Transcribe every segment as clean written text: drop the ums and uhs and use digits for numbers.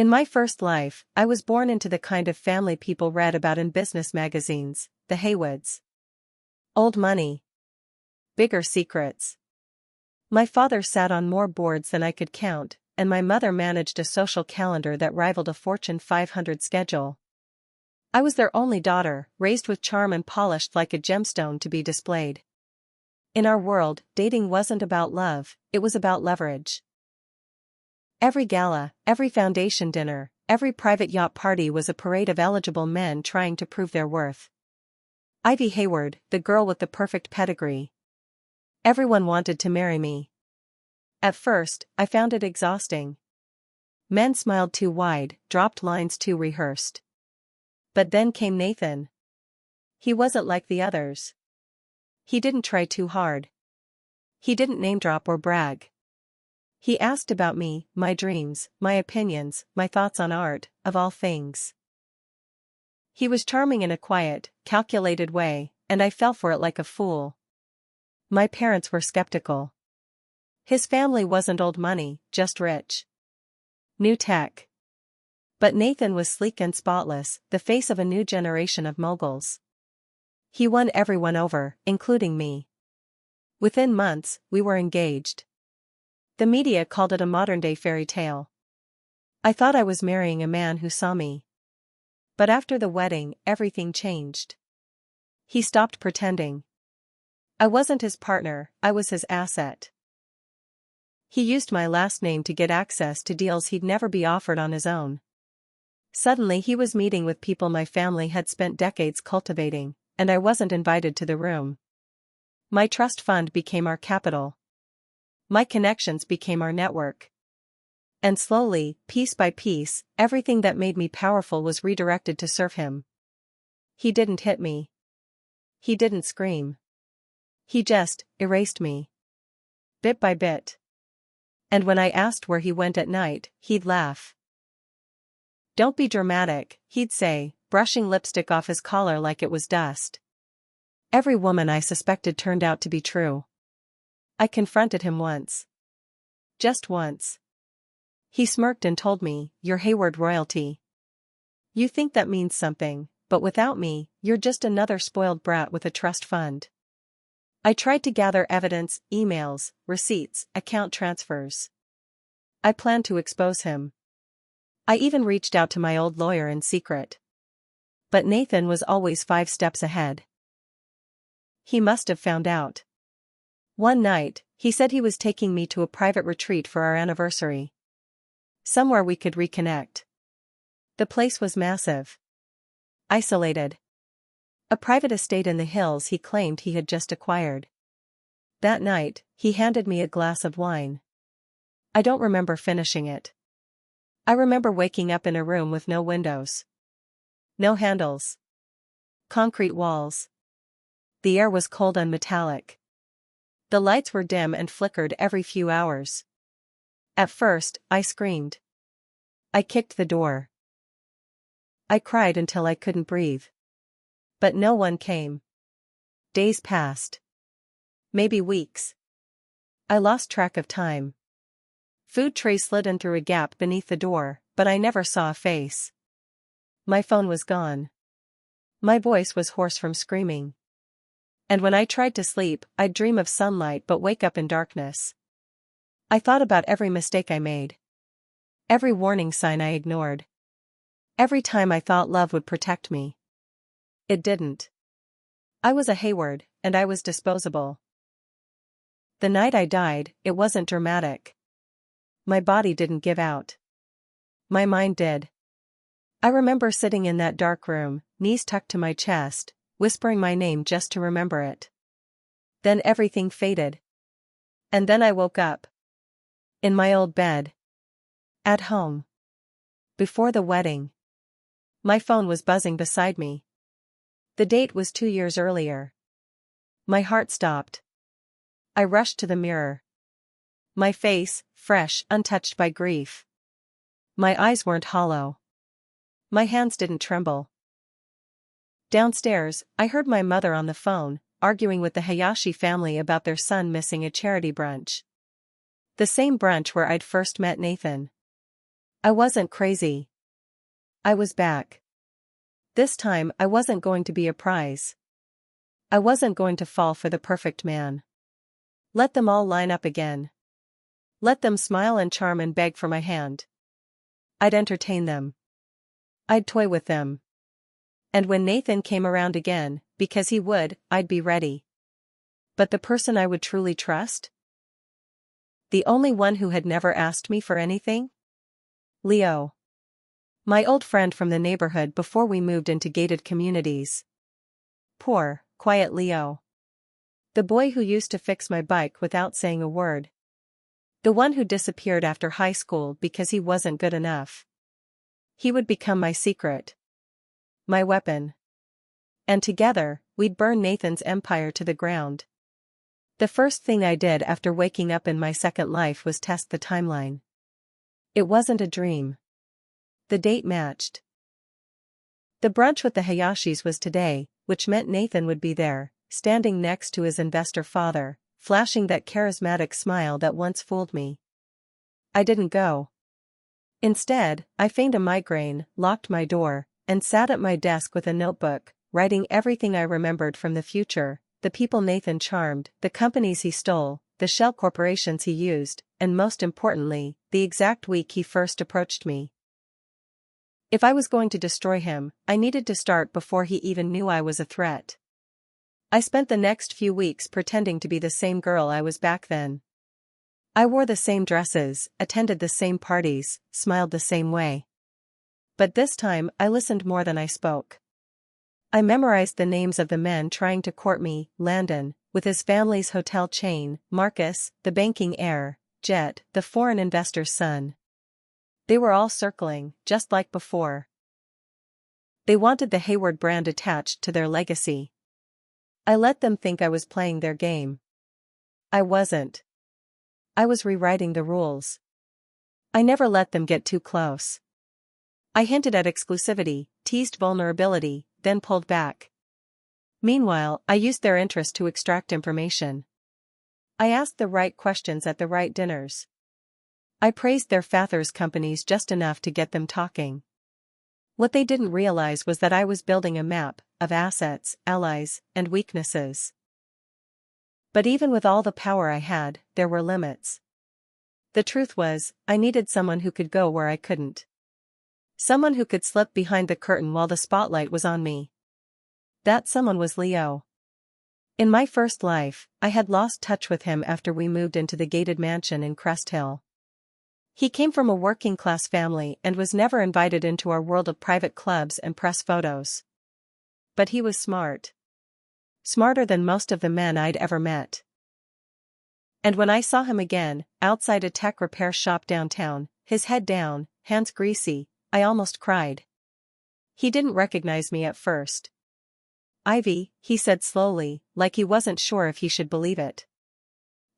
In my first life, I was born into the kind of family people read about in business magazines, the Haywoods. Old money. Bigger secrets. My father sat on more boards than I could count, and my mother managed a social calendar that rivaled a Fortune 500 schedule. I was their only daughter, raised with charm and polished like a gemstone to be displayed. In our world, dating wasn't about love, it was about leverage. Every gala, every foundation dinner, every private yacht party was a parade of eligible men trying to prove their worth. Ivy Hayward, the girl with the perfect pedigree. Everyone wanted to marry me. At first, I found it exhausting. Men smiled too wide, dropped lines too rehearsed. But then came Nathan. He wasn't like the others. He didn't try too hard. He didn't name drop or brag. He asked about me, my dreams, my opinions, my thoughts on art, of all things. He was charming in a quiet, calculated way, and I fell for it like a fool. My parents were skeptical. His family wasn't old money, just rich. New tech. But Nathan was sleek and spotless, the face of a new generation of moguls. He won everyone over, including me. Within months, we were engaged. The media called it a modern-day fairy tale. I thought I was marrying a man who saw me. But after the wedding, everything changed. He stopped pretending. I wasn't his partner, I was his asset. He used my last name to get access to deals he'd never be offered on his own. Suddenly he was meeting with people my family had spent decades cultivating, and I wasn't invited to the room. My trust fund became our capital. My connections became our network. And slowly, piece by piece, everything that made me powerful was redirected to serve him. He didn't hit me. He didn't scream. He just erased me. Bit by bit. And when I asked where he went at night, he'd laugh. "Don't be dramatic," he'd say, brushing lipstick off his collar like it was dust. Every woman I suspected turned out to be true. I confronted him once. Just once. He smirked and told me, "You're Hayward royalty. You think that means something, but without me, you're just another spoiled brat with a trust fund." I tried to gather evidence, emails, receipts, account transfers. I planned to expose him. I even reached out to my old lawyer in secret. But Nathan was always 5 steps ahead. He must have found out. One night, he said he was taking me to a private retreat for our anniversary. Somewhere we could reconnect. The place was massive. Isolated. A private estate in the hills he claimed he had just acquired. That night, he handed me a glass of wine. I don't remember finishing it. I remember waking up in a room with no windows. No handles. Concrete walls. The air was cold and metallic. The lights were dim and flickered every few hours. At first, I screamed. I kicked the door. I cried until I couldn't breathe. But no one came. Days passed. Maybe weeks. I lost track of time. Food trays slid in through a gap beneath the door, but I never saw a face. My phone was gone. My voice was hoarse from screaming. And when I tried to sleep, I'd dream of sunlight but wake up in darkness. I thought about every mistake I made. Every warning sign I ignored. Every time I thought love would protect me. It didn't. I was a Hayward, and I was disposable. The night I died, it wasn't dramatic. My body didn't give out. My mind did. I remember sitting in that dark room, knees tucked to my chest, whispering my name just to remember it. Then everything faded. And then I woke up. In my old bed. At home. Before the wedding. My phone was buzzing beside me. The date was 2 years earlier. My heart stopped. I rushed to the mirror. My face, fresh, untouched by grief. My eyes weren't hollow. My hands didn't tremble. Downstairs, I heard my mother on the phone, arguing with the Hayashi family about their son missing a charity brunch. The same brunch where I'd first met Nathan. I wasn't crazy. I was back. This time I wasn't going to be a prize. I wasn't going to fall for the perfect man. Let them all line up again. Let them smile and charm and beg for my hand. I'd entertain them. I'd toy with them. And when Nathan came around again, because he would, I'd be ready. But the person I would truly trust? The only one who had never asked me for anything? Leo. My old friend from the neighborhood before we moved into gated communities. Poor, quiet Leo. The boy who used to fix my bike without saying a word. The one who disappeared after high school because he wasn't good enough. He would become my secret. My weapon. And together, we'd burn Nathan's empire to the ground. The first thing I did after waking up in my second life was test the timeline. It wasn't a dream. The date matched. The brunch with the Hayashis was today, which meant Nathan would be there, standing next to his investor father, flashing that charismatic smile that once fooled me. I didn't go. Instead, I feigned a migraine, locked my door, and sat at my desk with a notebook, writing everything I remembered from the future, the people Nathan charmed, the companies he stole, the shell corporations he used, and most importantly, the exact week he first approached me. If I was going to destroy him, I needed to start before he even knew I was a threat. I spent the next few weeks pretending to be the same girl I was back then. I wore the same dresses, attended the same parties, smiled the same way. But this time I listened more than I spoke. I memorized the names of the men trying to court me: Landon, with his family's hotel chain; Marcus, the banking heir; Jet, the foreign investor's son. They were all circling, just like before. They wanted the Hayward brand attached to their legacy. I let them think I was playing their game. I wasn't. I was rewriting the rules. I never let them get too close. I hinted at exclusivity, teased vulnerability, then pulled back. Meanwhile, I used their interest to extract information. I asked the right questions at the right dinners. I praised their fathers' companies just enough to get them talking. What they didn't realize was that I was building a map of assets, allies, and weaknesses. But even with all the power I had, there were limits. The truth was, I needed someone who could go where I couldn't. Someone who could slip behind the curtain while the spotlight was on me. That someone was Leo. In my first life, I had lost touch with him after we moved into the gated mansion in Crest Hill. He came from a working-class family and was never invited into our world of private clubs and press photos. But he was smart. Smarter than most of the men I'd ever met. And when I saw him again, outside a tech repair shop downtown, his head down, hands greasy, I almost cried. He didn't recognize me at first. "Ivy," he said slowly, like he wasn't sure if he should believe it.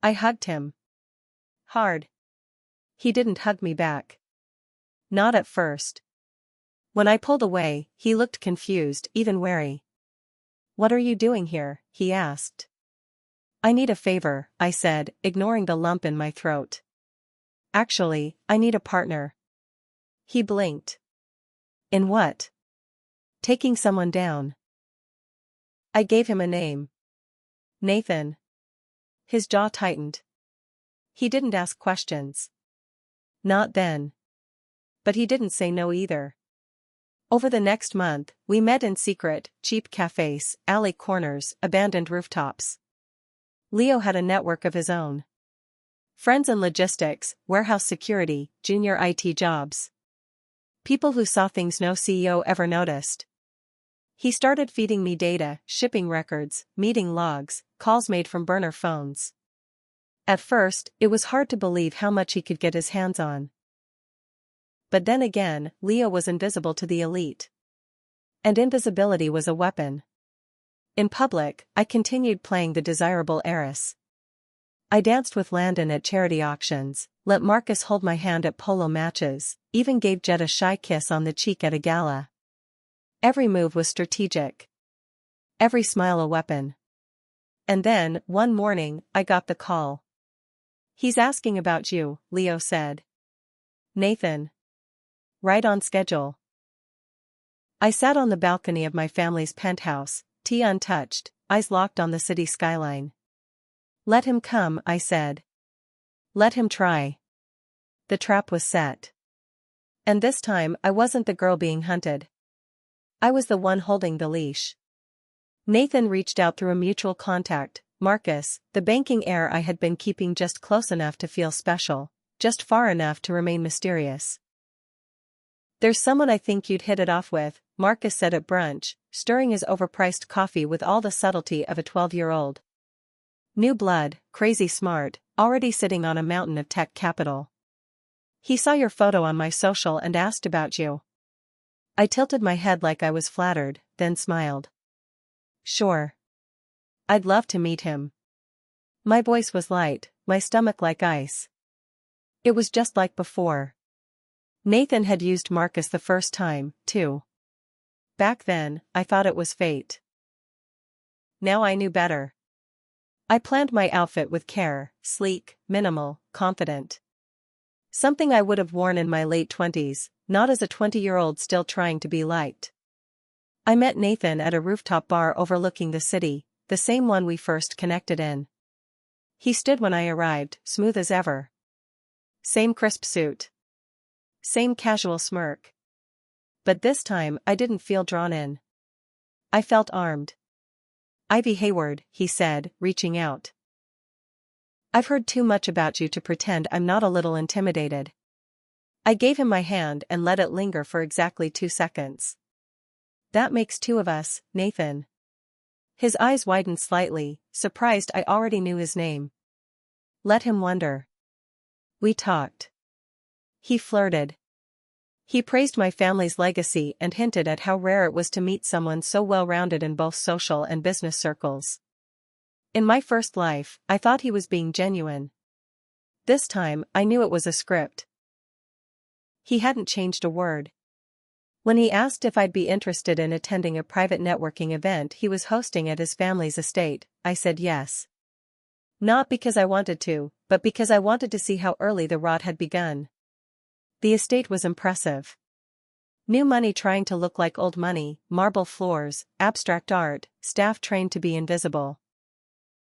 I hugged him. Hard. He didn't hug me back. Not at first. When I pulled away, he looked confused, even wary. "What are you doing here?" he asked. "I need a favor," I said, ignoring the lump in my throat. "Actually, I need a partner." He blinked. "In what?" "Taking someone down." I gave him a name. Nathan. His jaw tightened. He didn't ask questions. Not then. But he didn't say no either. Over the next month, we met in secret, cheap cafes, alley corners, abandoned rooftops. Leo had a network of his own. Friends in logistics, warehouse security, junior IT jobs. People who saw things no CEO ever noticed. He started feeding me data, shipping records, meeting logs, calls made from burner phones. At first, it was hard to believe how much he could get his hands on. But then again, Leo was invisible to the elite. And invisibility was a weapon. In public, I continued playing the desirable heiress. I danced with Landon at charity auctions, let Marcus hold my hand at polo matches, even gave Jet a shy kiss on the cheek at a gala. Every move was strategic. Every smile a weapon. And then, one morning, I got the call. "He's asking about you," Leo said. "Nathan." Right on schedule. I sat on the balcony of my family's penthouse, tea untouched, eyes locked on the city skyline. Let him come, I said. Let him try. The trap was set. And this time I wasn't the girl being hunted. I was the one holding the leash. Nathan reached out through a mutual contact, Marcus, the banking heir I had been keeping just close enough to feel special, just far enough to remain mysterious. There's someone I think you'd hit it off with, Marcus said at brunch, stirring his overpriced coffee with all the subtlety of a 12-year-old. New blood, crazy smart, already sitting on a mountain of tech capital. He saw your photo on my social and asked about you. I tilted my head like I was flattered, then smiled. Sure. I'd love to meet him. My voice was light, my stomach like ice. It was just like before. Nathan had used Marcus the first time, too. Back then, I thought it was fate. Now I knew better. I planned my outfit with care, sleek, minimal, confident. Something I would have worn in my late 20s, not as a 20-year-old still trying to be liked. I met Nathan at a rooftop bar overlooking the city, the same one we first connected in. He stood when I arrived, smooth as ever. Same crisp suit. Same casual smirk. But this time I didn't feel drawn in. I felt armed. Ivy Hayward, he said, reaching out. I've heard too much about you to pretend I'm not a little intimidated. I gave him my hand and let it linger for exactly 2 seconds. That makes 2 of us, Nathan. His eyes widened slightly, surprised I already knew his name. Let him wonder. We talked. He flirted. He praised my family's legacy and hinted at how rare it was to meet someone so well-rounded in both social and business circles. In my first life, I thought he was being genuine. This time, I knew it was a script. He hadn't changed a word. When he asked if I'd be interested in attending a private networking event he was hosting at his family's estate, I said yes. Not because I wanted to, but because I wanted to see how early the rot had begun. The estate was impressive. New money trying to look like old money, marble floors, abstract art, staff trained to be invisible.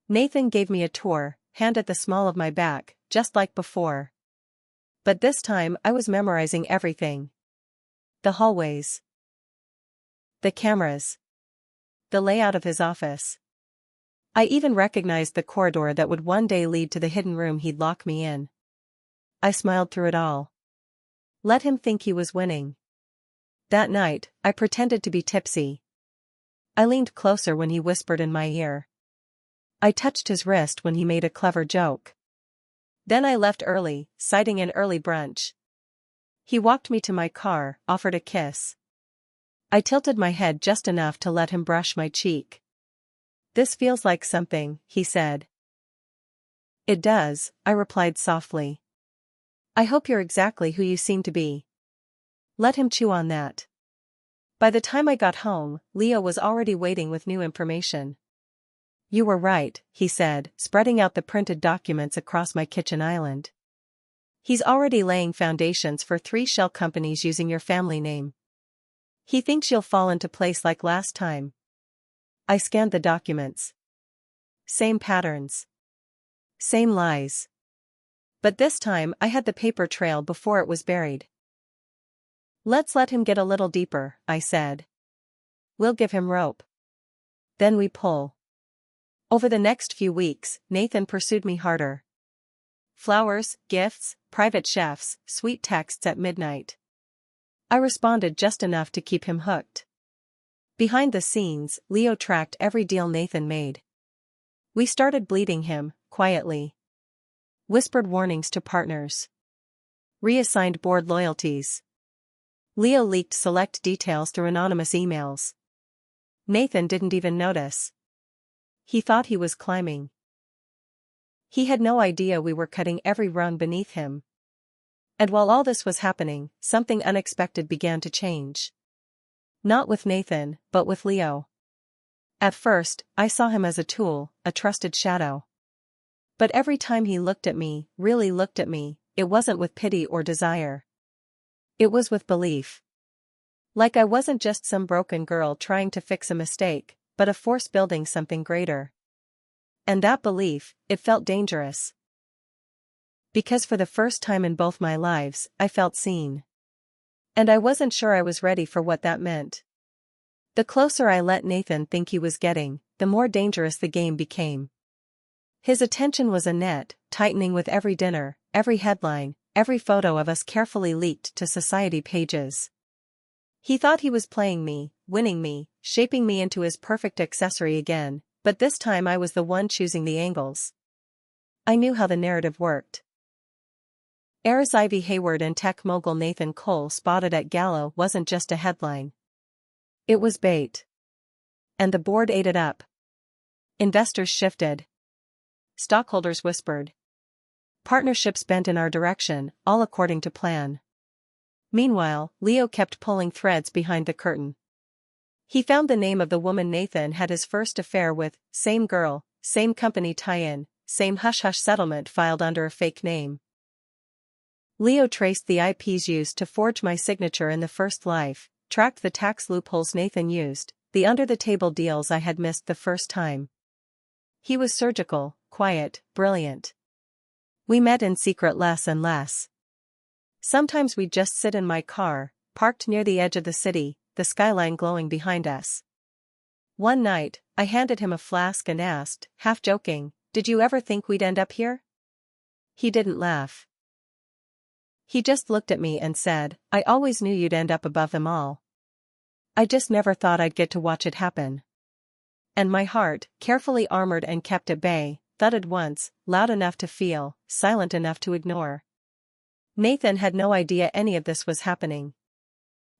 Nathan gave me a tour, hand at the small of my back, just like before. But this time I was memorizing everything. The hallways. The cameras. The layout of his office. I even recognized the corridor that would one day lead to the hidden room he'd lock me in. I smiled through it all. Let him think he was winning. That night, I pretended to be tipsy. I leaned closer when he whispered in my ear. I touched his wrist when he made a clever joke. Then I left early, citing an early brunch. He walked me to my car, offered a kiss. I tilted my head just enough to let him brush my cheek. This feels like something, he said. It does, I replied softly. I hope you're exactly who you seem to be. Let him chew on that. By the time I got home, Leo was already waiting with new information. You were right, he said, spreading out the printed documents across my kitchen island. He's already laying foundations for 3 shell companies using your family name. He thinks you'll fall into place like last time. I scanned the documents. Same patterns. Same lies. But this time I had the paper trail before it was buried. Let's let him get a little deeper, I said. We'll give him rope. Then we pull. Over the next few weeks, Nathan pursued me harder. Flowers, gifts, private chefs, sweet texts at midnight. I responded just enough to keep him hooked. Behind the scenes, Leo tracked every deal Nathan made. We started bleeding him, quietly. Whispered warnings to partners. Reassigned board loyalties. Leo leaked select details through anonymous emails. Nathan didn't even notice. He thought he was climbing. He had no idea we were cutting every rung beneath him. And while all this was happening, something unexpected began to change. Not with Nathan, but with Leo. At first, I saw him as a tool, a trusted shadow. But every time he looked at me, really looked at me, it wasn't with pity or desire. It was with belief. Like I wasn't just some broken girl trying to fix a mistake, but a force building something greater. And that belief, it felt dangerous. Because for the first time in both my lives, I felt seen. And I wasn't sure I was ready for what that meant. The closer I let Nathan think he was getting, the more dangerous the game became. His attention was a net, tightening with every dinner, every headline, every photo of us carefully leaked to society pages. He thought he was playing me, winning me, shaping me into his perfect accessory again, but this time I was the one choosing the angles. I knew how the narrative worked. Heirs Ivy Hayward and tech mogul Nathan Cole spotted at Gala wasn't just a headline. It was bait. And the board ate it up. Investors shifted. Stockholders whispered. Partnerships bent in our direction, all according to plan. Meanwhile, Leo kept pulling threads behind the curtain. He found the name of the woman Nathan had his first affair with, same girl, same company tie-in, same hush-hush settlement filed under a fake name. Leo traced the IPs used to forge my signature in the first life, tracked the tax loopholes Nathan used, the under-the-table deals I had missed the first time. He was surgical, quiet, brilliant. We met in secret less and less. Sometimes we'd just sit in my car, parked near the edge of the city, the skyline glowing behind us. One night, I handed him a flask and asked, half joking, "Did you ever think we'd end up here?" He didn't laugh. He just looked at me and said, "I always knew you'd end up above them all. I just never thought I'd get to watch it happen." And my heart, carefully armored and kept at bay, thudded once, loud enough to feel, silent enough to ignore. Nathan had no idea any of this was happening.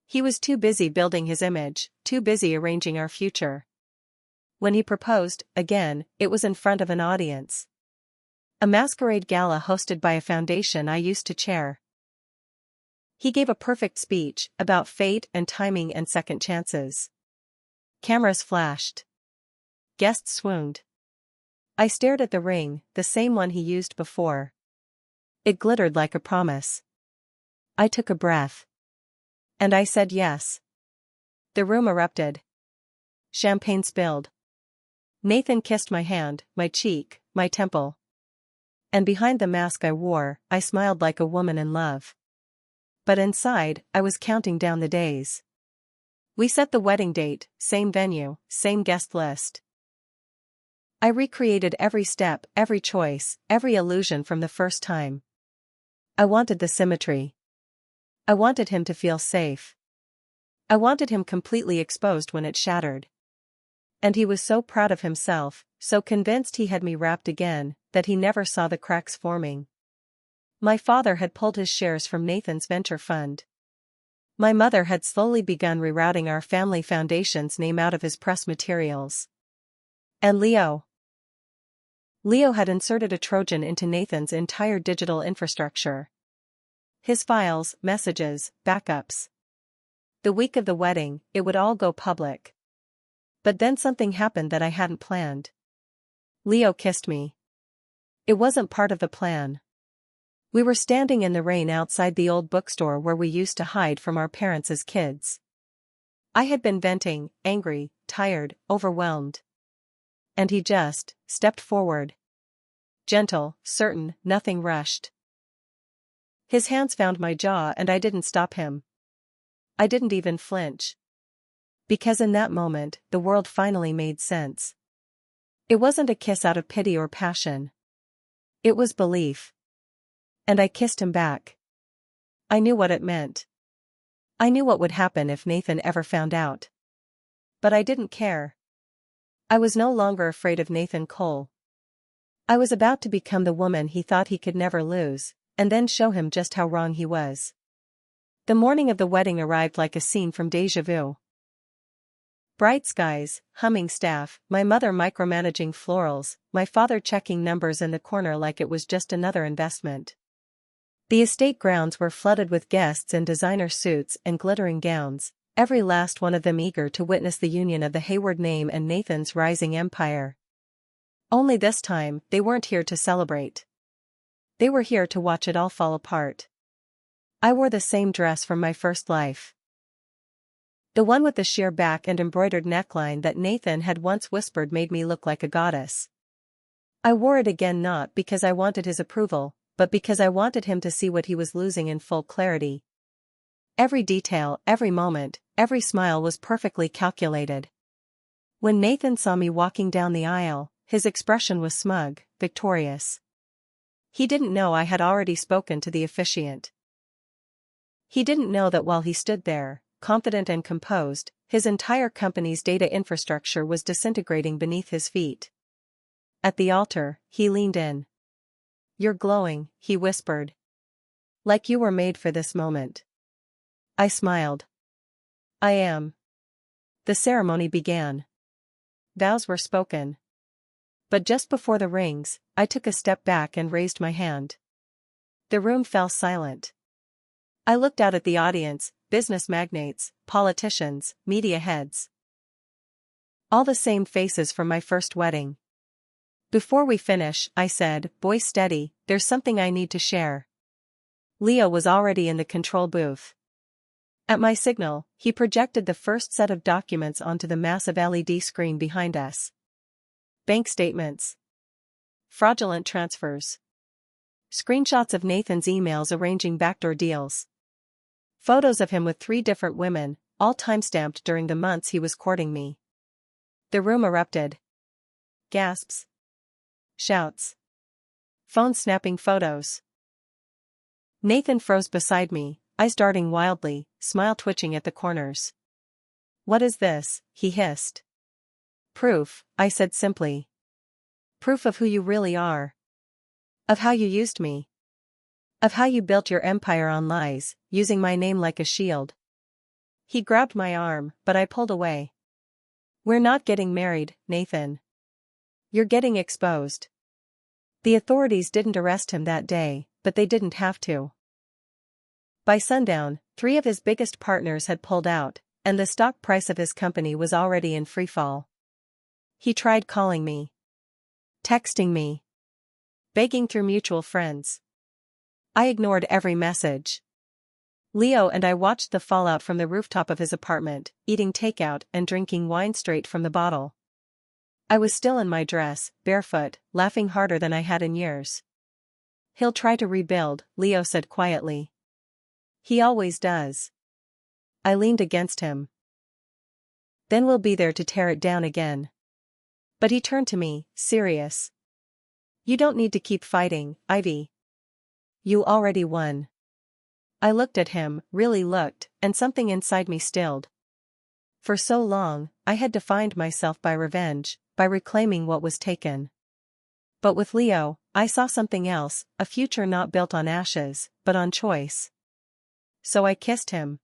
He was too busy building his image, too busy arranging our future. When he proposed, again, it was in front of an audience. A masquerade gala hosted by a foundation I used to chair. He gave a perfect speech about fate and timing and second chances. Cameras flashed. Guests swooned. I stared at the ring, the same one he used before. It glittered like a promise. I took a breath. And I said yes. The room erupted. Champagne spilled. Nathan kissed my hand, my cheek, my temple. And behind the mask I wore, I smiled like a woman in love. But inside, I was counting down the days. We set the wedding date, same venue, same guest list. I recreated every step, every choice, every illusion from the first time. I wanted the symmetry. I wanted him to feel safe. I wanted him completely exposed when it shattered. And he was so proud of himself, so convinced he had me wrapped again, that he never saw the cracks forming. My father had pulled his shares from Nathan's venture fund. My mother had slowly begun rerouting our family foundation's name out of his press materials. And Leo had inserted a Trojan into Nathan's entire digital infrastructure. His files, messages, backups. The week of the wedding, it would all go public. But then something happened that I hadn't planned. Leo kissed me. It wasn't part of the plan. We were standing in the rain outside the old bookstore where we used to hide from our parents as kids. I had been venting, angry, tired, overwhelmed. And he just stepped forward. Gentle, certain, nothing rushed. His hands found my jaw and I didn't stop him. I didn't even flinch. Because in that moment, the world finally made sense. It wasn't a kiss out of pity or passion. It was belief. And I kissed him back. I knew what it meant. I knew what would happen if Nathan ever found out. But I didn't care. I was no longer afraid of Nathan Cole. I was about to become the woman he thought he could never lose, and then show him just how wrong he was. The morning of the wedding arrived like a scene from Déjà Vu. Bright skies, humming staff, my mother micromanaging florals, my father checking numbers in the corner like it was just another investment. The estate grounds were flooded with guests in designer suits and glittering gowns, every last one of them eager to witness the union of the Hayward name and Nathan's rising empire. Only this time, they weren't here to celebrate. They were here to watch it all fall apart. I wore the same dress from my first life. The one with the sheer back and embroidered neckline that Nathan had once whispered made me look like a goddess. I wore it again not because I wanted his approval, but because I wanted him to see what he was losing in full clarity. Every detail, every moment, every smile was perfectly calculated. When Nathan saw me walking down the aisle, his expression was smug, victorious. He didn't know I had already spoken to the officiant. He didn't know that while he stood there, confident and composed, his entire company's data infrastructure was disintegrating beneath his feet. At the altar, he leaned in. "You're glowing," he whispered. "Like you were made for this moment." I smiled. "I am." The ceremony began. Vows were spoken. But just before the rings, I took a step back and raised my hand. The room fell silent. I looked out at the audience, business magnates, politicians, media heads. All the same faces from my first wedding. "Before we finish," I said, "boy steady, there's something I need to share." Leo was already in the control booth. At my signal, he projected the first set of documents onto the massive LED screen behind us. Bank statements. Fraudulent transfers. Screenshots of Nathan's emails arranging backdoor deals. Photos of him with 3 different women, all timestamped during the months he was courting me. The room erupted. Gasps. Shouts. Phone snapping photos. Nathan froze beside me, eyes darting wildly, smile twitching at the corners. "What is this?" he hissed. "Proof," I said simply. "Proof of who you really are. Of how you used me. Of how you built your empire on lies, using my name like a shield." He grabbed my arm, but I pulled away. "We're not getting married, Nathan. You're getting exposed." The authorities didn't arrest him that day, but they didn't have to. By sundown, 3 of his biggest partners had pulled out, and the stock price of his company was already in freefall. He tried calling me. Texting me. Begging through mutual friends. I ignored every message. Leo and I watched the fallout from the rooftop of his apartment, eating takeout and drinking wine straight from the bottle. I was still in my dress, barefoot, laughing harder than I had in years. "He'll try to rebuild," Leo said quietly. "He always does." I leaned against him. "Then we'll be there to tear it down again." But he turned to me, serious. "You don't need to keep fighting, Ivy. You already won." I looked at him, really looked, and something inside me stilled. For so long, I had defined myself by revenge, by reclaiming what was taken. But with Leo, I saw something else, a future not built on ashes, but on choice. So I kissed him.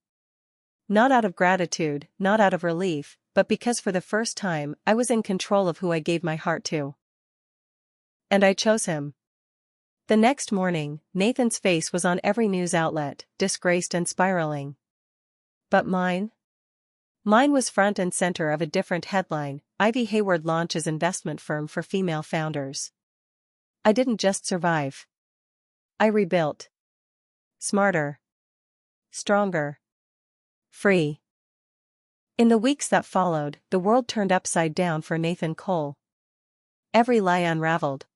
Not out of gratitude, not out of relief, but because for the first time I was in control of who I gave my heart to. And I chose him. The next morning, Nathan's face was on every news outlet, disgraced and spiraling. But mine? Mine was front and center of a different headline: Ivy Hayward launches investment firm for female founders. I didn't just survive. I rebuilt. Smarter. Stronger. Free. In the weeks that followed, the world turned upside down for Nathan Cole. Every lie unraveled.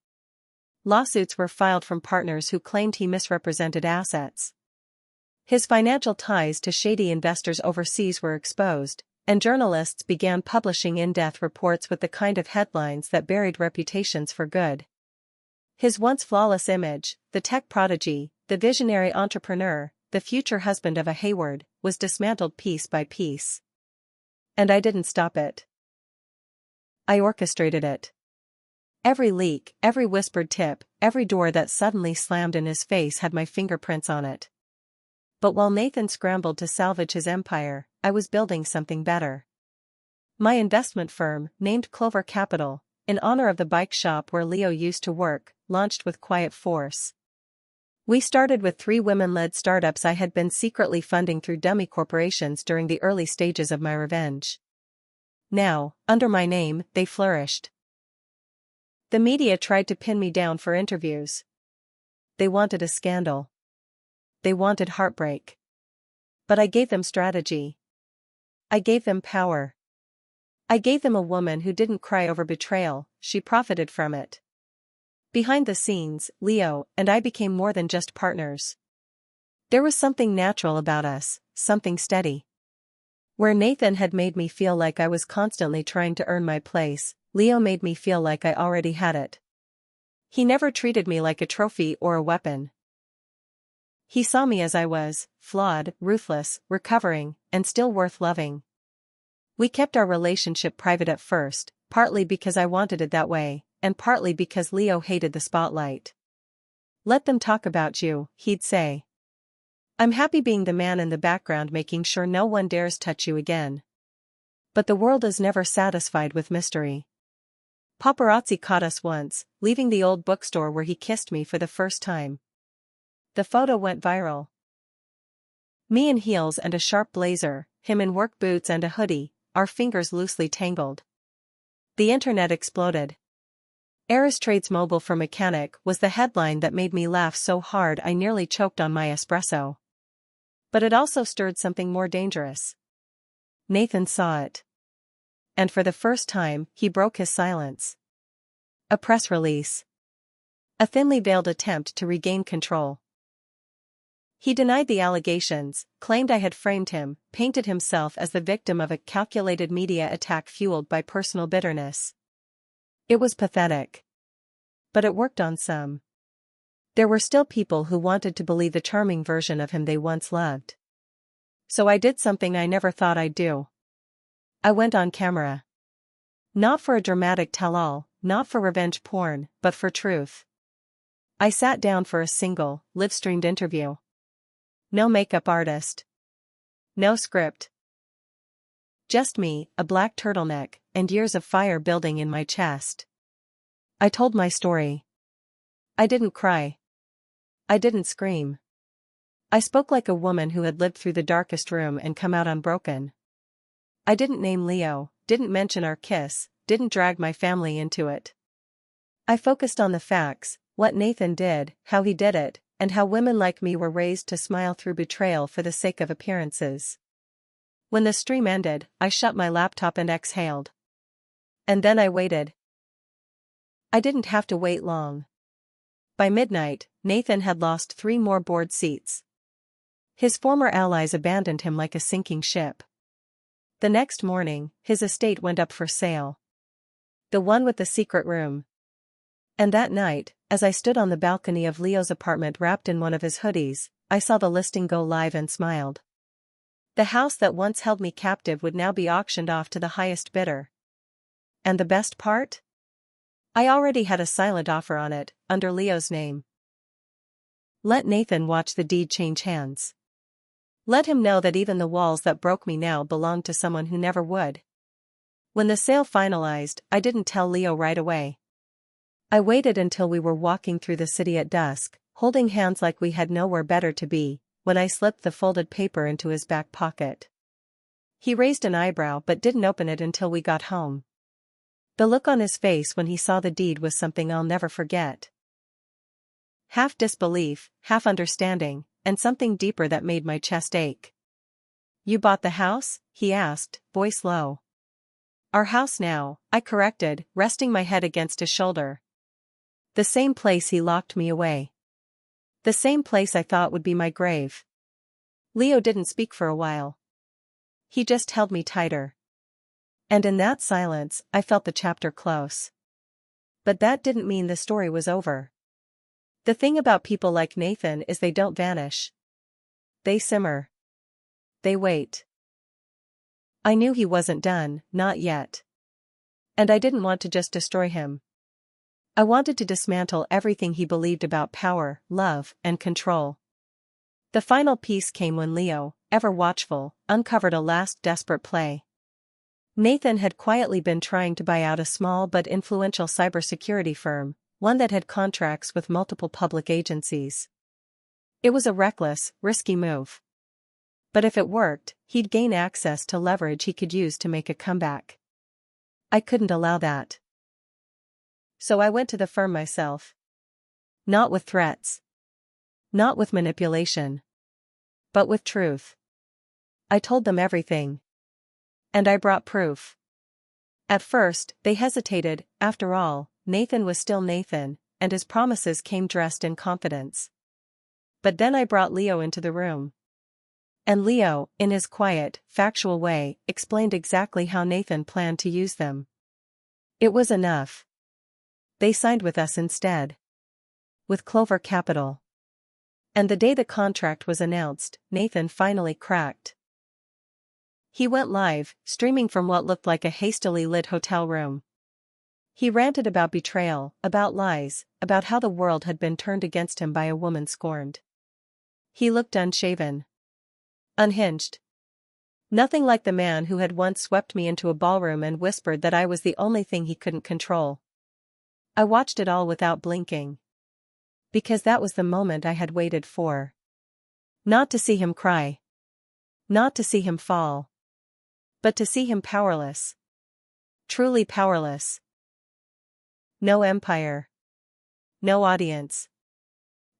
Lawsuits were filed from partners who claimed he misrepresented assets. His financial ties to shady investors overseas were exposed, and journalists began publishing in-depth reports with the kind of headlines that buried reputations for good. His once flawless image, the tech prodigy, the visionary entrepreneur, the future husband of a Hayward, was dismantled piece by piece. And I didn't stop it. I orchestrated it. Every leak, every whispered tip, every door that suddenly slammed in his face had my fingerprints on it. But while Nathan scrambled to salvage his empire, I was building something better. My investment firm, named Clover Capital, in honor of the bike shop where Leo used to work, launched with quiet force. We started with 3 women-led startups I had been secretly funding through dummy corporations during the early stages of my revenge. Now, under my name, they flourished. The media tried to pin me down for interviews. They wanted a scandal. they wanted heartbreak. But I gave them strategy. I gave them power. I gave them a woman who didn't cry over betrayal, she profited from it. Behind the scenes, Leo and I became more than just partners. There was something natural about us, something steady. Where Nathan had made me feel like I was constantly trying to earn my place, Leo made me feel like I already had it. He never treated me like a trophy or a weapon. He saw me as I was, flawed, ruthless, recovering, and still worth loving. We kept our relationship private at first, partly because I wanted it that way, and partly because Leo hated the spotlight. "Let them talk about you," he'd say. "I'm happy being the man in the background making sure no one dares touch you again." But the world is never satisfied with mystery. Paparazzi caught us once, leaving the old bookstore where he kissed me for the first time. The photo went viral. Me in heels and a sharp blazer, him in work boots and a hoodie, our fingers loosely tangled. The internet exploded. "Eris trades mobile for mechanic" was the headline that made me laugh so hard I nearly choked on my espresso. But it also stirred something more dangerous. Nathan saw it. And for the first time, he broke his silence. A press release. A thinly veiled attempt to regain control. He denied the allegations, claimed I had framed him, painted himself as the victim of a calculated media attack fueled by personal bitterness. It was pathetic. But it worked on some. There were still people who wanted to believe the charming version of him they once loved. So I did something I never thought I'd do. I went on camera. Not for a dramatic tell-all, not for revenge porn, but for truth. I sat down for a single, live-streamed interview. No makeup artist. No script. Just me, a black turtleneck, and years of fire building in my chest. I told my story. I didn't cry. I didn't scream. I spoke like a woman who had lived through the darkest room and come out unbroken. I didn't name Leo, didn't mention our kiss, didn't drag my family into it. I focused on the facts, what Nathan did, how he did it, and how women like me were raised to smile through betrayal for the sake of appearances. When the stream ended, I shut my laptop and exhaled. And then I waited. I didn't have to wait long. By midnight, Nathan had lost 3 more board seats. His former allies abandoned him like a sinking ship. The next morning, his estate went up for sale. The one with the secret room. And that night, as I stood on the balcony of Leo's apartment wrapped in one of his hoodies, I saw the listing go live and smiled. The house that once held me captive would now be auctioned off to the highest bidder. And the best part? I already had a silent offer on it, under Leo's name. Let Nathan watch the deed change hands. Let him know that even the walls that broke me now belonged to someone who never would. When the sale finalized, I didn't tell Leo right away. I waited until we were walking through the city at dusk, holding hands like we had nowhere better to be, when I slipped the folded paper into his back pocket. He raised an eyebrow but didn't open it until we got home. The look on his face when he saw the deed was something I'll never forget. Half disbelief, half understanding, and something deeper that made my chest ache. "You bought the house?" he asked, voice low. "Our house now," I corrected, resting my head against his shoulder. The same place he locked me away. The same place I thought would be my grave. Leo didn't speak for a while. He just held me tighter. And in that silence, I felt the chapter close. But that didn't mean the story was over. The thing about people like Nathan is they don't vanish. They simmer. They wait. I knew he wasn't done, not yet. And I didn't want to just destroy him. I wanted to dismantle everything he believed about power, love, and control. The final piece came when Leo, ever watchful, uncovered a last desperate play. Nathan had quietly been trying to buy out a small but influential cybersecurity firm, one that had contracts with multiple public agencies. It was a reckless, risky move. But if it worked, he'd gain access to leverage he could use to make a comeback. I couldn't allow that. So I went to the firm myself. Not with threats. Not with manipulation. but with truth. I told them everything. And I brought proof. At first, they hesitated. After all, Nathan was still Nathan, and his promises came dressed in confidence. But then I brought Leo into the room. And Leo, in his quiet, factual way, explained exactly how Nathan planned to use them. It was enough. They signed with us instead. With Clover Capital. And the day the contract was announced, Nathan finally cracked. He went live, streaming from what looked like a hastily lit hotel room. He ranted about betrayal, about lies, about how the world had been turned against him by a woman scorned. He looked unshaven. Unhinged. Nothing like the man who had once swept me into a ballroom and whispered that I was the only thing he couldn't control. I watched it all without blinking. Because that was the moment I had waited for. Not to see him cry. Not to see him fall. But to see him powerless. Truly powerless. No empire. No audience.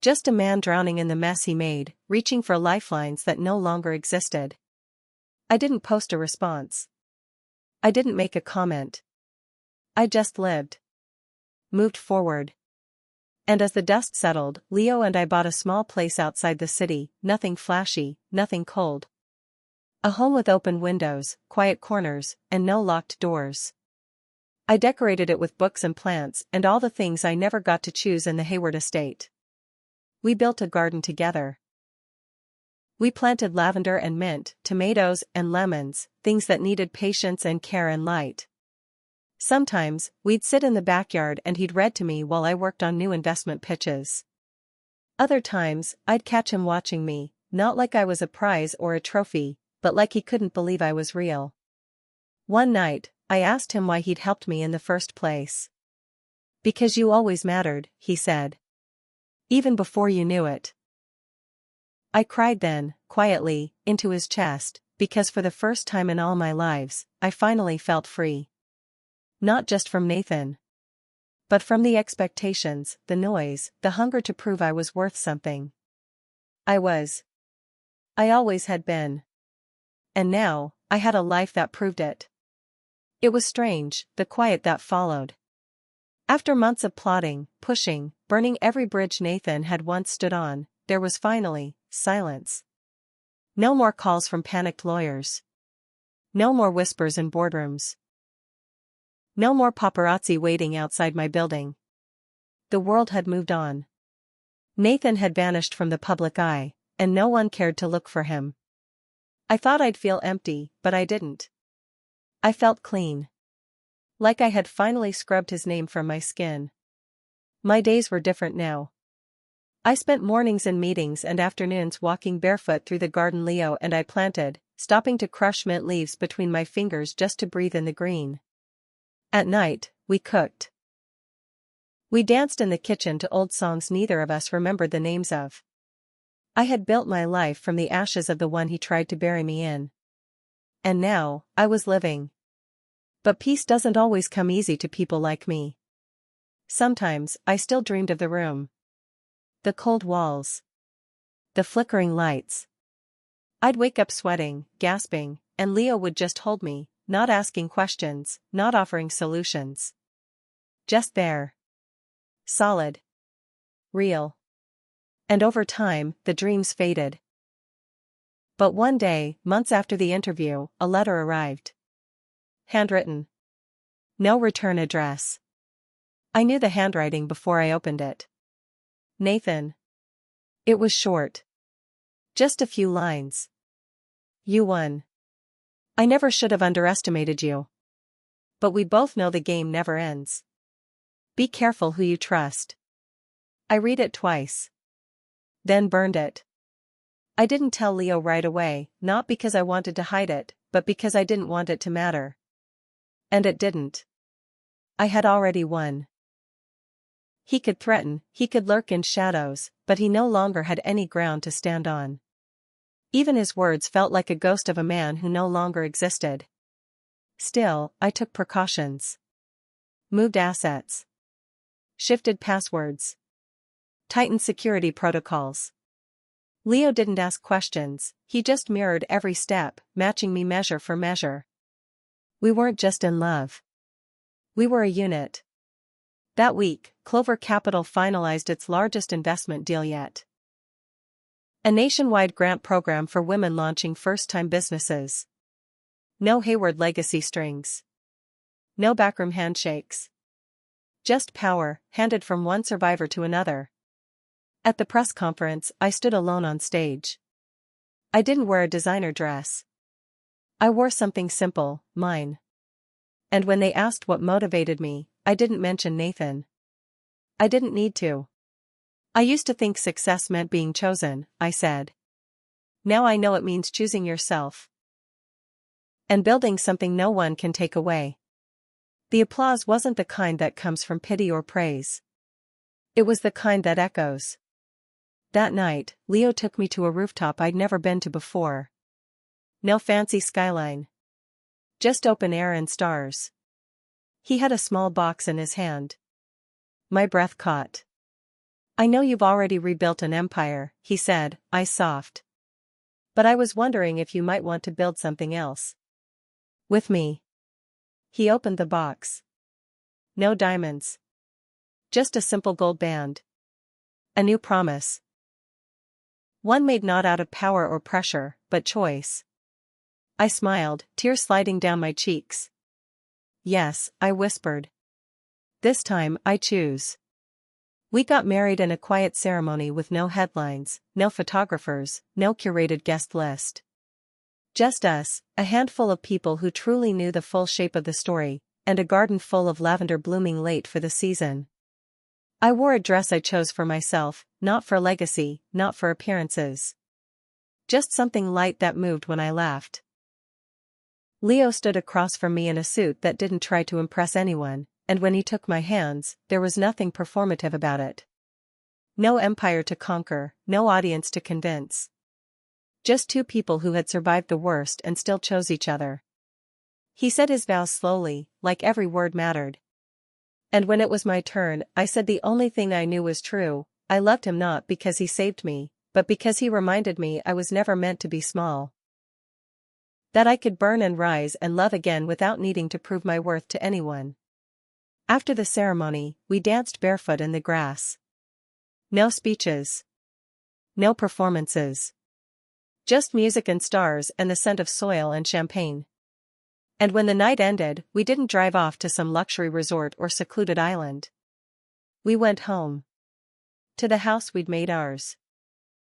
Just a man drowning in the mess he made, reaching for lifelines that no longer existed. I didn't post a response. I didn't make a comment. I just lived. Moved forward. And as the dust settled, Leo and I bought a small place outside the city, nothing flashy, nothing cold. A home with open windows, quiet corners, and no locked doors. I decorated it with books and plants and all the things I never got to choose in the Hayward estate. We built a garden together. We planted lavender and mint, tomatoes and lemons, things that needed patience and care and light. Sometimes, we'd sit in the backyard and he'd read to me while I worked on new investment pitches. Other times, I'd catch him watching me, not like I was a prize or a trophy, but like he couldn't believe I was real. One night, I asked him why he'd helped me in the first place. Because you always mattered, he said. Even before you knew it. I cried then, quietly, into his chest, because for the first time in all my lives, I finally felt free. Not just from Nathan. But from the expectations, the noise, the hunger to prove I was worth something. I was. I always had been. And now, I had a life that proved it. It was strange, the quiet that followed. After months of plotting, pushing, burning every bridge Nathan had once stood on, there was finally silence. No more calls from panicked lawyers. No more whispers in boardrooms. No more paparazzi waiting outside my building. The world had moved on. Nathan had vanished from the public eye, and no one cared to look for him. I thought I'd feel empty, but I didn't. I felt clean. Like I had finally scrubbed his name from my skin. My days were different now. I spent mornings in meetings and afternoons walking barefoot through the garden Leo and I planted, stopping to crush mint leaves between my fingers just to breathe in the green. At night, we cooked. We danced in the kitchen to old songs neither of us remembered the names of. I had built my life from the ashes of the one he tried to bury me in. And now, I was living. But peace doesn't always come easy to people like me. Sometimes, I still dreamed of the room. The cold walls. The flickering lights. I'd wake up sweating, gasping, and Leo would just hold me, not asking questions, not offering solutions. Just there. Solid. Real. And over time, the dreams faded. But one day, months after the interview, a letter arrived. Handwritten. No return address. I knew the handwriting before I opened it. Nathan. It was short. Just a few lines. You won. I never should have underestimated you. But we both know the game never ends. Be careful who you trust. I read it twice. Then burned it. I didn't tell Leo right away, not because I wanted to hide it, but because I didn't want it to matter. And it didn't. I had already won. He could threaten, he could lurk in shadows, but he no longer had any ground to stand on. Even his words felt like a ghost of a man who no longer existed. Still, I took precautions. Moved assets. Shifted passwords. Tightened security protocols. Leo didn't ask questions, he just mirrored every step, matching me measure for measure. We weren't just in love. We were a unit. That week, Clover Capital finalized its largest investment deal yet. A nationwide grant program for women launching first-time businesses. No Hayward legacy strings. No backroom handshakes. Just power, handed from one survivor to another. At the press conference, I stood alone on stage. I didn't wear a designer dress. I wore something simple, mine. And when they asked what motivated me, I didn't mention Nathan. I didn't need to. I used to think success meant being chosen, I said. Now I know it means choosing yourself. And building something no one can take away. The applause wasn't the kind that comes from pity or praise. It was the kind that echoes. That night, Leo took me to a rooftop I'd never been to before. No fancy skyline. Just open air and stars. He had a small box in his hand. My breath caught. I know you've already rebuilt an empire, he said, eyes soft. But I was wondering if you might want to build something else. With me. He opened the box. No diamonds. Just a simple gold band. A new promise. One made not out of power or pressure, but choice. I smiled, tears sliding down my cheeks. Yes, I whispered. This time, I choose. We got married in a quiet ceremony with no headlines, no photographers, no curated guest list. Just us, a handful of people who truly knew the full shape of the story, and a garden full of lavender blooming late for the season. I wore a dress I chose for myself, not for legacy, not for appearances. Just something light that moved when I laughed. Leo stood across from me in a suit that didn't try to impress anyone, and when he took my hands, there was nothing performative about it. No empire to conquer, no audience to convince. Just two people who had survived the worst and still chose each other. He said his vows slowly, like every word mattered. And when it was my turn, I said the only thing I knew was true. I loved him not because he saved me, but because he reminded me I was never meant to be small. That I could burn and rise and love again without needing to prove my worth to anyone. After the ceremony, we danced barefoot in the grass. No speeches. No performances. Just music and stars and the scent of soil and champagne. And when the night ended, we didn't drive off to some luxury resort or secluded island. We went home. To the house we'd made ours.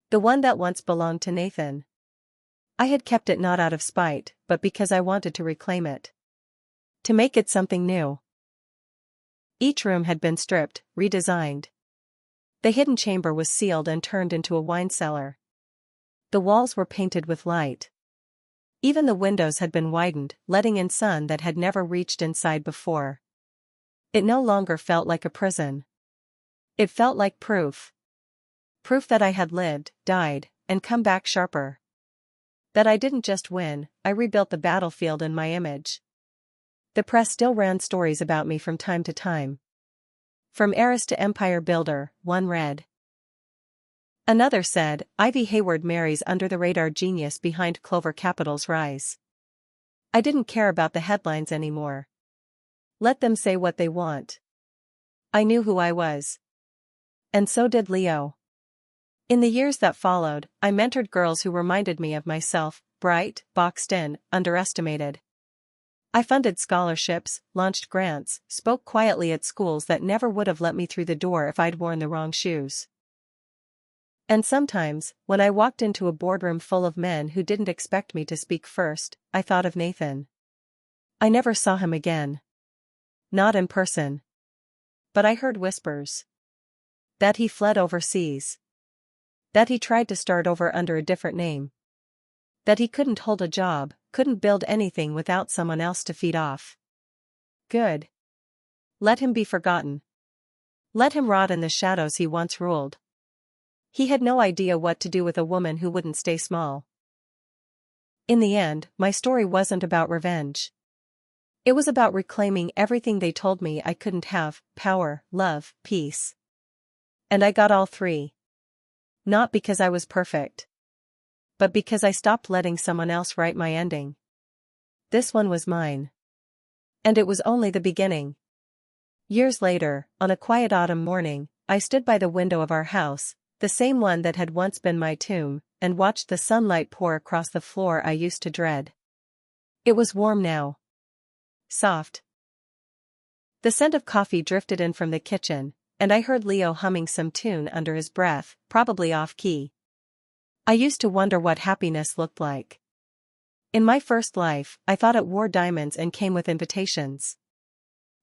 The one that once belonged to Nathan. I had kept it not out of spite, but because I wanted to reclaim it. To make it something new. Each room had been stripped, redesigned. The hidden chamber was sealed and turned into a wine cellar. The walls were painted with light. Even the windows had been widened, letting in sun that had never reached inside before. It no longer felt like a prison. It felt like proof. Proof that I had lived, died, and come back sharper. That I didn't just win, I rebuilt the battlefield in my image. The press still ran stories about me from time to time. From heiress to empire builder, one read. Another said, Ivy Hayward marries under-the-radar genius behind Clover Capital's rise. I didn't care about the headlines anymore. Let them say what they want. I knew who I was. And so did Leo. In the years that followed, I mentored girls who reminded me of myself, bright, boxed in, underestimated. I funded scholarships, launched grants, spoke quietly at schools that never would have let me through the door if I'd worn the wrong shoes. And sometimes, when I walked into a boardroom full of men who didn't expect me to speak first, I thought of Nathan. I never saw him again. Not in person. But I heard whispers. That he fled overseas. That he tried to start over under a different name. That he couldn't hold a job, couldn't build anything without someone else to feed off. Good. Let him be forgotten. Let him rot in the shadows he once ruled. He had no idea what to do with a woman who wouldn't stay small. In the end, my story wasn't about revenge. It was about reclaiming everything they told me I couldn't have: power, love, peace. And I got all three. Not because I was perfect, but because I stopped letting someone else write my ending. This one was mine. And it was only the beginning. Years later, on a quiet autumn morning, I stood by the window of our house, the same one that had once been my tomb, and watched the sunlight pour across the floor I used to dread. It was warm now. Soft. The scent of coffee drifted in from the kitchen, and I heard Leo humming some tune under his breath, probably off-key. I used to wonder what happiness looked like. In my first life, I thought it wore diamonds and came with invitations.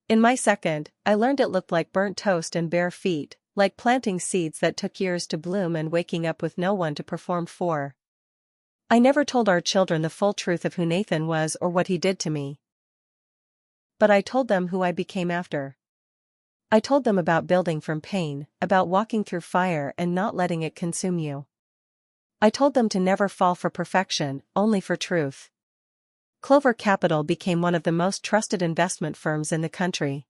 In my second, I learned it looked like burnt toast and bare feet, like planting seeds that took years to bloom and waking up with no one to perform for. I never told our children the full truth of who Nathan was or what he did to me. But I told them who I became after. I told them about building from pain, about walking through fire and not letting it consume you. I told them to never fall for perfection, only for truth. Clover Capital became one of the most trusted investment firms in the country.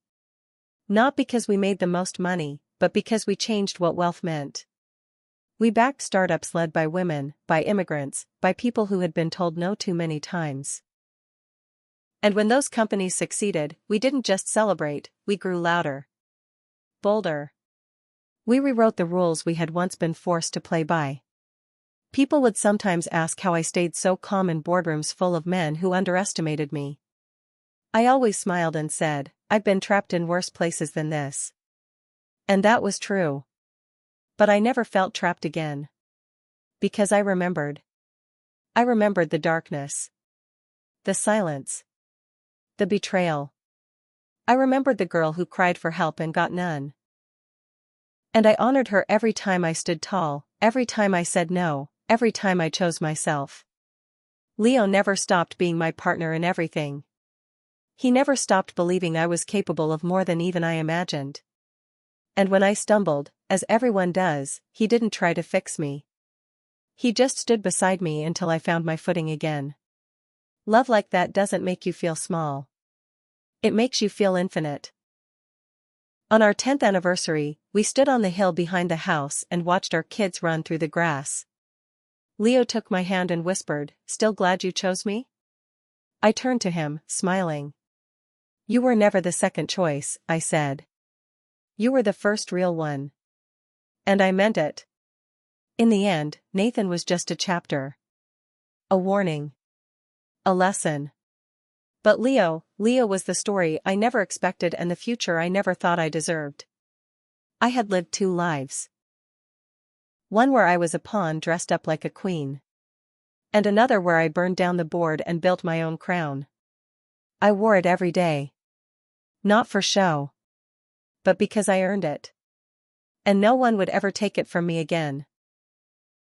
Not because we made the most money, but because we changed what wealth meant. We backed startups led by women, by immigrants, by people who had been told no too many times. And when those companies succeeded, we didn't just celebrate, we grew louder. Bolder. We rewrote the rules we had once been forced to play by. People would sometimes ask how I stayed so calm in boardrooms full of men who underestimated me. I always smiled and said, I've been trapped in worse places than this. And that was true. But I never felt trapped again. Because I remembered. I remembered the darkness. The silence. The betrayal. I remembered the girl who cried for help and got none. And I honored her every time I stood tall, every time I said no, every time I chose myself. Leo never stopped being my partner in everything. He never stopped believing I was capable of more than even I imagined. And when I stumbled, as everyone does, he didn't try to fix me. He just stood beside me until I found my footing again. Love like that doesn't make you feel small. It makes you feel infinite. On our 10th anniversary, we stood on the hill behind the house and watched our kids run through the grass. Leo took my hand and whispered, "Still glad you chose me?" I turned to him, smiling. "You were never the second choice," I said. "You were the first real one." And I meant it. In the end, Nathan was just a chapter. A warning. A lesson. But Leo was the story I never expected and the future I never thought I deserved. I had lived 2 lives. One where I was a pawn dressed up like a queen. And another where I burned down the board and built my own crown. I wore it every day. Not for show. But because I earned it. And no one would ever take it from me again.